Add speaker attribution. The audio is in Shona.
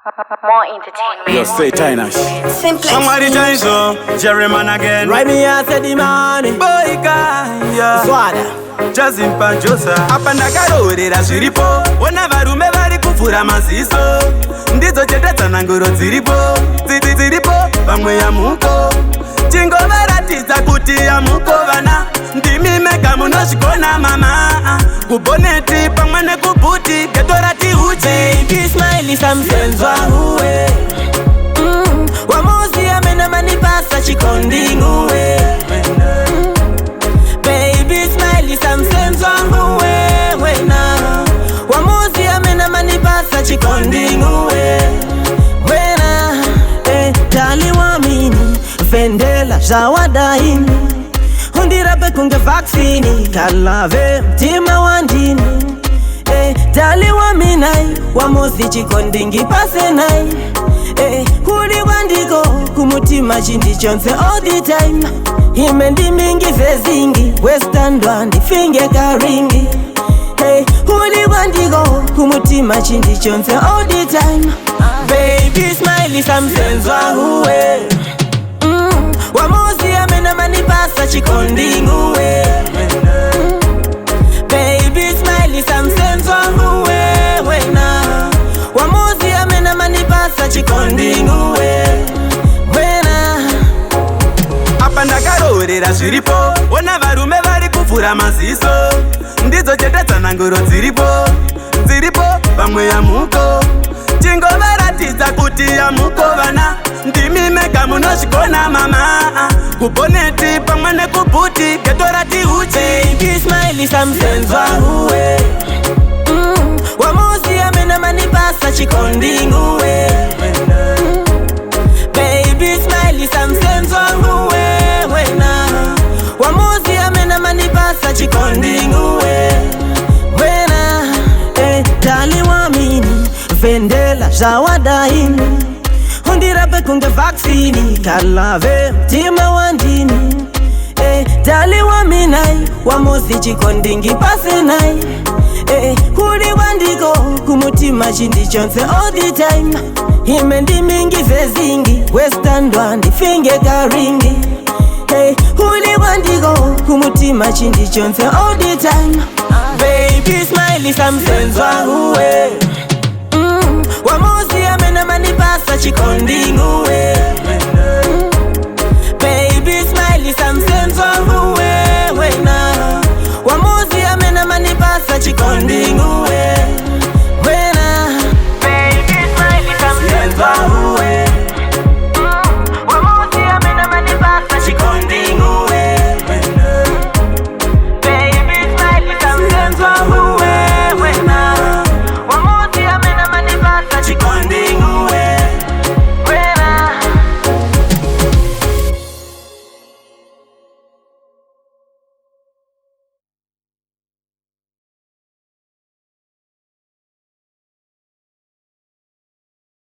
Speaker 1: More entertainment.
Speaker 2: Yo, say Tinash.
Speaker 3: Somebody tell so, Jerry man again.
Speaker 4: Right me I said the money.
Speaker 3: Boy kaya
Speaker 4: Swada.
Speaker 3: Jazim Panjosa Apanda karorera zviripo Ona varume vari kufura maziso Ndidzo chetedza nangoro dziripo Dziripo pamwe yamuko Chingovaratidza kuti yamuko vana Ndimi mega munozvikona mama Kuboneti pamwe nekubhuti geto rati uchi
Speaker 4: Baby smiley samsenzwa uwe Wamuzi amena manipasa chikondi nguwe Baby smiley samsenzwa uwe wena Wamuzi amena manipasa chikondi nguwe Wena Dali wamini Fendela zawadaini Undirape kunge vaccini Kalave mtima wandini Dali waminai Wamuzi chikondingi pasenai Kuli wandiko kumutima chindi chonse all the time Imendi mingi vezingi Western wandi finge karingi Kuli wandiko kumutima chindi chonse all the time Baby smiley samsenzwa uwe Wamuzi amena manipasa chikondi nguwe Baby smiley samsenzwa uwe wena Wamuzi amena manipasa chikondi nguwe wena
Speaker 3: Apanda karorera zviripo Ona varume vari kufura maziso Ndidzo chetedza nangoro dziripo pamwe yamuko Chingovaratidza kuti yamuko vana Ndimi mega munozvikona mama Kuboneti pamwe nekubhuti geto rati uchi
Speaker 4: Baby smiley samsenzwa uwe Wamuzi amena manipasa chikondi nguwe Baby smiley samsenzwa uwe wena Wamuzi amena manipasa chikondi nguwe wena Dali wamini Fendela zawadaini Undirape kunge vaccini Kalave mtima wandini Dali waminai Wamuzi chikondingi pasenai Kuli wandiko kumutima chindi chonse all the time Imendi mingi vezingi Western wandi finge karingi Kuli wandiko kumutima chindi chonse all the time Baby smiley samsenzwa uwe Wamuzi